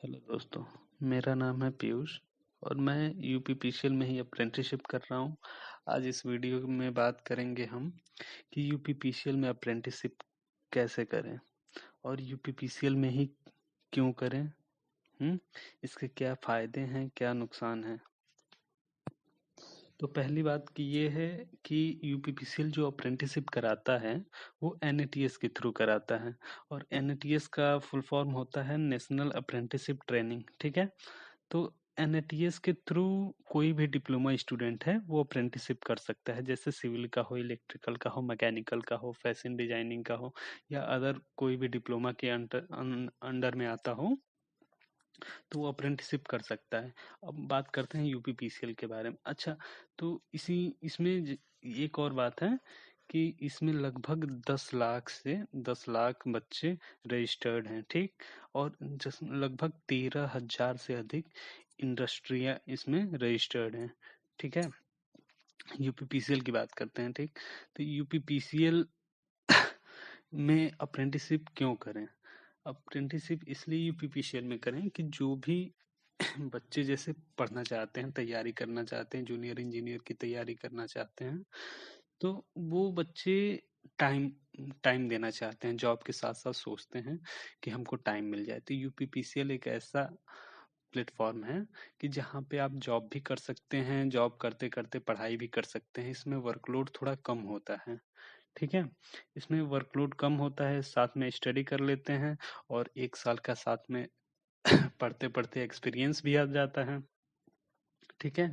Hello दोस्तों, मेरा नाम है पीयूष और मैं यूपीपीसीएल में ही अप्रेंटिसशिप कर रहा हूँ। आज इस वीडियो में बात करेंगे हम कि यूपीपीसीएल में अप्रेंटिसशिप कैसे करें और यूपीपीसीएल में ही क्यों करें। इसके क्या फ़ायदे हैं, क्या नुकसान हैं। तो पहली बात कि ये है कि यूपीपीसीएल जो अप्रेंटिसशिप कराता है वो एनएटीएस के थ्रू कराता है और एनएटीएस का फुल फॉर्म होता है नेशनल अप्रेंटिसशिप ट्रेनिंग। ठीक है, तो एनएटीएस के थ्रू कोई भी डिप्लोमा स्टूडेंट है वो अप्रेंटिसशिप कर सकता है, जैसे सिविल का हो, इलेक्ट्रिकल का हो, मैकेनिकल का हो, फैशन डिजाइनिंग का हो या अदर कोई भी डिप्लोमा के अंडर में आता हो तो वो अप्रेंटिसशिप कर सकता है। अब बात करते हैं यूपीपीसीएल के बारे में। अच्छा, तो इसमें एक और बात है कि इसमें लगभग 10 लाख से 10 लाख बच्चे रजिस्टर्ड हैं। ठीक, और लगभग 13,000 से अधिक इंडस्ट्रियां इसमें रजिस्टर्ड हैं। ठीक है, यूपीपीसीएल की बात करते हैं। ठीक, तो यूपीपीसीएल में अप्रेंटिसशिप क्यों करें? अप्रेंटिसशिप इसलिए यूपीपीसीएल में करें कि जो भी बच्चे जैसे पढ़ना चाहते हैं, तैयारी करना चाहते हैं, जूनियर इंजीनियर की तैयारी करना चाहते हैं, तो वो बच्चे टाइम टाइम देना चाहते हैं, जॉब के साथ साथ सोचते हैं कि हमको टाइम मिल जाए। तो यूपीपीसीएल एक ऐसा प्लेटफॉर्म है कि जहाँ पे आप जॉब भी कर सकते हैं, जॉब करते करते पढ़ाई भी कर सकते हैं। इसमें वर्कलोड थोड़ा कम होता है। ठीक है, इसमें वर्कलोड कम होता है, साथ में स्टडी कर लेते हैं और 1 साल का साथ में पढ़ते पढ़ते एक्सपीरियंस भी आ जाता है। ठीक है,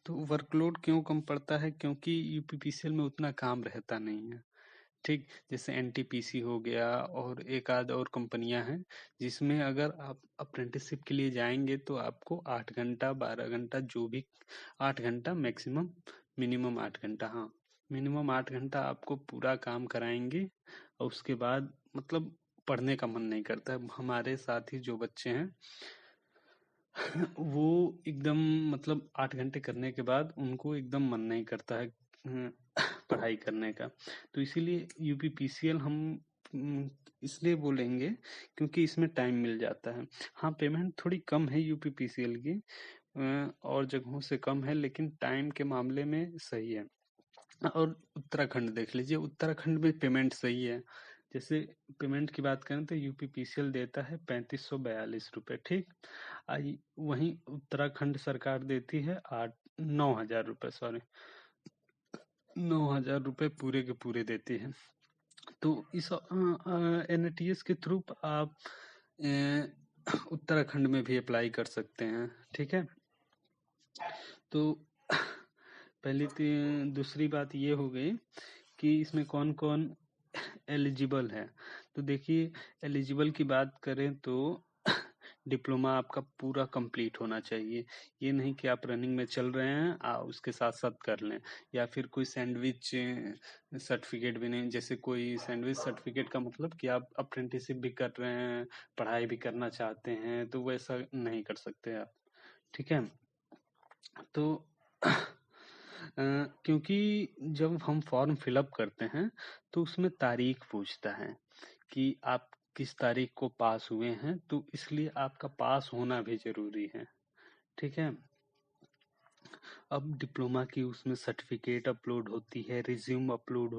तो वर्कलोड क्यों कम पड़ता है? क्योंकि यूपीपीसीएल में उतना काम रहता नहीं है। ठीक, जैसे एनटीपीसी हो गया और एक आध और कंपनियां हैं जिसमें अगर आप अप्रेंटिसशिप के लिए जाएंगे तो आपको 8 घंटा 12 घंटा जो भी 8 घंटा मैक्सिमम, मिनिमम 8 घंटा, हाँ मिनिमम 8 घंटा आपको पूरा काम कराएंगे और उसके बाद मतलब पढ़ने का मन नहीं करता है। हमारे साथ ही जो बच्चे हैं वो एकदम मतलब 8 घंटे करने के बाद उनको एकदम मन नहीं करता है पढ़ाई करने का। तो इसीलिए यूपीपीसीएल हम इसलिए बोलेंगे क्योंकि इसमें टाइम मिल जाता है। हाँ, पेमेंट थोड़ी कम है यूपीपीसीएल की, और जगहों से कम है, लेकिन टाइम के मामले में सही है। और उत्तराखंड देख लीजिए, उत्तराखंड में पेमेंट सही है। जैसे पेमेंट की बात करें तो यूपीपीसीएल देता है 3542 रुपये। ठीक, वहीं उत्तराखंड सरकार देती है 9,000 रुपये, सॉरी 9,000 रुपये पूरे के पूरे देती है। तो इस एनटीएस के थ्रू आप उत्तराखंड में भी अप्लाई कर सकते हैं। ठीक है, तो पहली दूसरी बात ये हो गई कि इसमें कौन कौन एलिजिबल है। तो देखिए, एलिजिबल की बात करें तो डिप्लोमा आपका पूरा कंप्लीट होना चाहिए। ये नहीं कि आप रनिंग में चल रहे हैं उसके साथ साथ कर लें, या फिर कोई सैंडविच सर्टिफिकेट भी नहीं। जैसे कोई सैंडविच सर्टिफिकेट का मतलब कि आप अप्रेंटिसशिप भी कर रहे हैं, पढ़ाई भी करना चाहते हैं, तो वैसा नहीं कर सकते आप। ठीक है, तो क्योंकि जब हम फॉर्म फिलअप करते हैं तो उसमें तारीख पूछता है कि आप किस तारीख को पास हुए हैं, तो इसलिए आपका पास होना भी जरूरी है। ठीक है, अब डिप्लोमा की उसमें सर्टिफिकेट अपलोड होती है, रिज्यूम अपलोड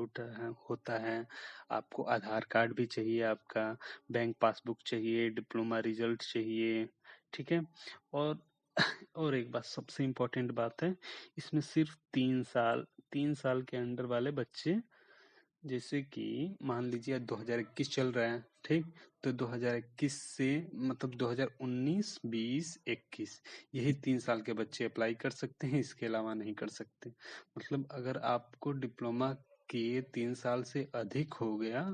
होता है। आपको आधार कार्ड भी चाहिए, आपका बैंक पासबुक चाहिए, डिप्लोमा रिजल्ट चाहिए। ठीक है, और और एक बात सबसे इम्पोर्टेंट बात है, इसमें सिर्फ 3 साल के अंडर वाले बच्चे, जैसे कि मान लीजिए 2021 चल रहा है। ठीक, तो 2021 से मतलब 2019, 20, 21 यही 3 साल के बच्चे अप्लाई कर सकते हैं, इसके अलावा नहीं कर सकते। मतलब अगर आपको डिप्लोमा के 3 साल से अधिक हो गया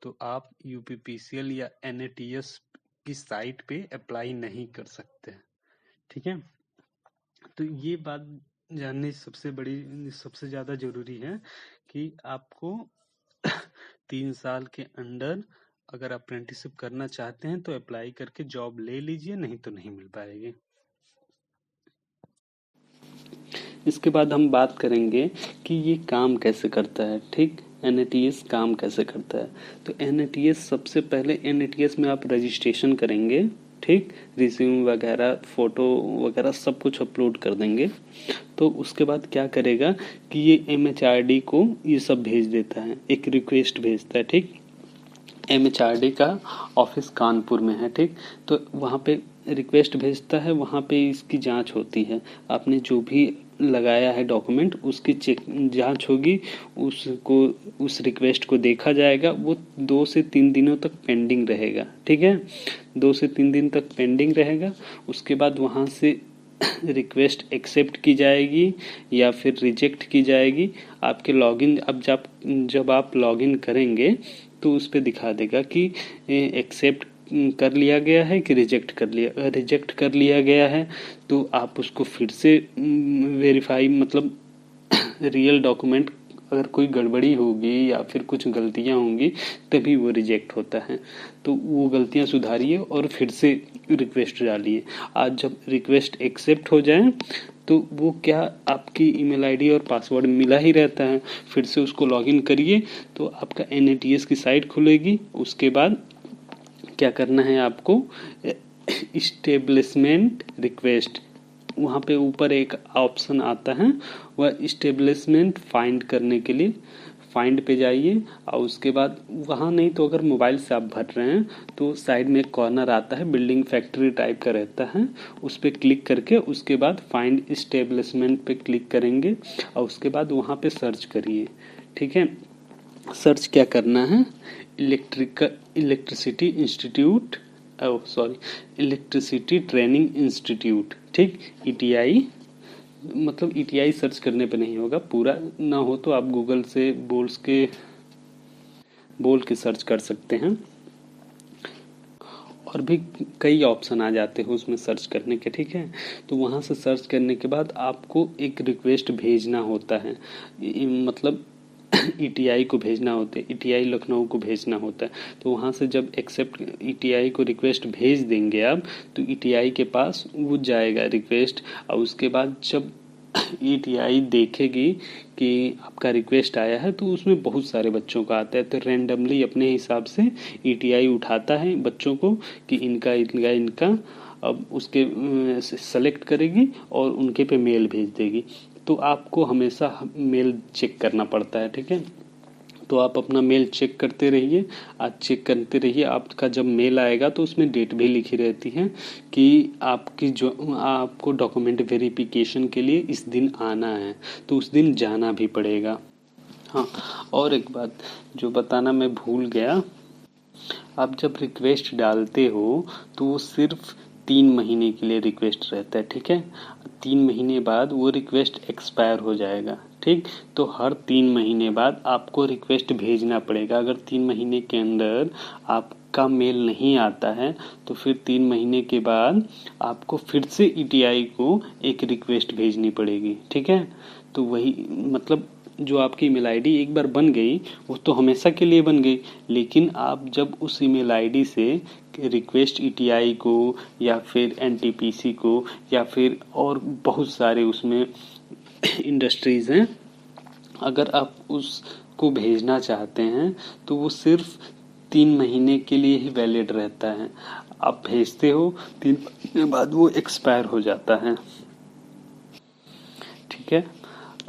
तो आप यूपीपीसीएल या एनएटीएस की साइट पे अप्लाई नहीं कर सकते। ठीक है, तो ये बात जाननी सबसे ज्यादा जरूरी है कि आपको 3 साल के अंडर अगर अप्रेंटिसशिप करना चाहते हैं तो अप्लाई करके जॉब ले लीजिए, नहीं तो नहीं मिल पाएगी। इसके बाद हम बात करेंगे कि ये काम कैसे करता है। ठीक, एनएटीएस काम कैसे करता है। तो एनएटीएस सबसे पहले एनएटीएस में आप रजिस्ट्रेशन करेंगे। ठीक, रिज्यूम वगैरह, फ़ोटो वगैरह सब कुछ अपलोड कर देंगे। तो उसके बाद क्या करेगा कि ये MHRD को ये सब भेज देता है, एक रिक्वेस्ट भेजता है। ठीक, MHRD का ऑफिस कानपुर में है। ठीक, तो वहाँ पे रिक्वेस्ट भेजता है, वहाँ पे इसकी जांच होती है। आपने जो भी लगाया है डॉक्यूमेंट उसकी जांच होगी, उसको उस रिक्वेस्ट को देखा जाएगा। वो 2 से 3 दिनों तक पेंडिंग रहेगा। ठीक है, 2 से 3 दिन तक पेंडिंग रहेगा। उसके बाद वहाँ से रिक्वेस्ट एक्सेप्ट की जाएगी या फिर रिजेक्ट की जाएगी। आपके लॉगिन, अब जब आप लॉगिन करेंगे तो उस पर दिखा देगा कि एक्सेप्ट कर लिया गया है कि रिजेक्ट कर लिया गया है। तो आप उसको फिर से वेरीफाई, मतलब रियल डॉक्यूमेंट, अगर कोई गड़बड़ी होगी या फिर कुछ गलतियां होंगी तभी वो रिजेक्ट होता है। तो वो गलतियां सुधारिए और फिर से रिक्वेस्ट डालिए। आज जब रिक्वेस्ट एक्सेप्ट हो जाए तो वो क्या, आपकी ईमेल आईडी और पासवर्ड मिला ही रहता है, फिर से उसको लॉगिन करिए तो आपका NATS की साइट खुलेगी। उसके बाद क्या करना है आपको, इस्टेब्लिशमेंट रिक्वेस्ट, वहाँ पे ऊपर एक ऑप्शन आता है, वह इस्टेब्लिशमेंट फाइंड करने के लिए फाइंड पे जाइए। और उसके बाद वहाँ नहीं तो अगर मोबाइल से आप भर रहे हैं तो साइड में एक कॉर्नर आता है, बिल्डिंग फैक्ट्री टाइप का रहता है, उस पर क्लिक करके उसके बाद फाइंड इस्टेब्लिशमेंट पे क्लिक करेंगे और उसके बाद वहाँ पे सर्च करिए। ठीक है, सर्च क्या करना है, electricity institute, electricity training institute. ठीक, ETI, मतलब ETI सर्च करने पे नहीं होगा, पूरा ना हो तो आप गूगल से बोल के सर्च कर सकते हैं। और भी कई ऑप्शन आ जाते हैं उसमें सर्च करने के। ठीक है, तो वहाँ से सर्च करने के बाद आपको एक रिक्वेस्ट भेजना होता है, मतलब ETI को भेजना होता है, ETI लखनऊ को भेजना होता है। तो वहाँ से जब एक्सेप्ट ETI को रिक्वेस्ट भेज देंगे आप तो ETI के पास वो जाएगा रिक्वेस्ट। और उसके बाद जब ETI देखेगी कि आपका रिक्वेस्ट आया है तो उसमें बहुत सारे बच्चों का आता है, तो रेंडमली अपने हिसाब से ETI उठाता है बच्चों को कि इनका, अब उसके सेलेक्ट करेगी और उनके पे मेल भेज देगी। तो आपको हमेशा मेल चेक करना पड़ता है। ठीक है, तो आप अपना मेल चेक करते रहिए, आज चेक करते रहिए। आपका जब मेल आएगा तो उसमें डेट भी लिखी रहती है कि आपको डॉक्यूमेंट वेरिफिकेशन के लिए इस दिन आना है, तो उस दिन जाना भी पड़ेगा। हाँ, और एक बात जो बताना मैं भूल गया, आप जब रिक्वेस्ट डालते हो तो वो सिर्फ 3 महीने के लिए रिक्वेस्ट रहता है। ठीक है, 3 महीने बाद वो रिक्वेस्ट एक्सपायर हो जाएगा। ठीक, तो हर 3 महीने बाद आपको रिक्वेस्ट भेजना पड़ेगा। अगर 3 महीने के अंदर आपका मेल नहीं आता है तो फिर 3 महीने के बाद आपको फिर से ETI को एक रिक्वेस्ट भेजनी पड़ेगी। ठीक है, तो वही मतलब जो आपकी ईमेल आईडी एक बार बन गई वो तो हमेशा के लिए बन गई, लेकिन आप जब उस ईमेल आईडी से रिक्वेस्ट ETI को या फिर NTPC को या फिर और बहुत सारे उसमें इंडस्ट्रीज़ हैं, अगर आप उसको भेजना चाहते हैं तो वो सिर्फ 3 महीने के लिए ही वैलिड रहता है। आप भेजते हो 3 महीने बाद वो एक्सपायर हो जाता है। ठीक है,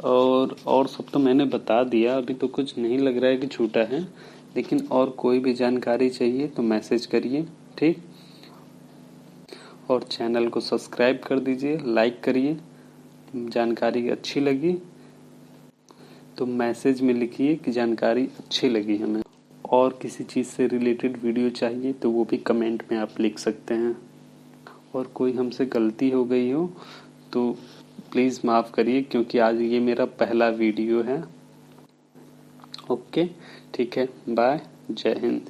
और सब तो मैंने बता दिया, अभी तो कुछ नहीं लग रहा है कि छूटा है, लेकिन और कोई भी जानकारी चाहिए तो मैसेज करिए। ठीक, और चैनल को सब्सक्राइब कर दीजिए, लाइक करिए। जानकारी अच्छी लगी तो मैसेज में लिखिए कि जानकारी अच्छी लगी हमें। और किसी चीज़ से रिलेटेड वीडियो चाहिए तो वो भी कमेंट में आप लिख सकते हैं। और कोई हमसे गलती हो गई हो तो प्लीज़ माफ़ करिए, क्योंकि आज ये मेरा पहला वीडियो है। ओके, ठीक है, बाय, जय हिंद।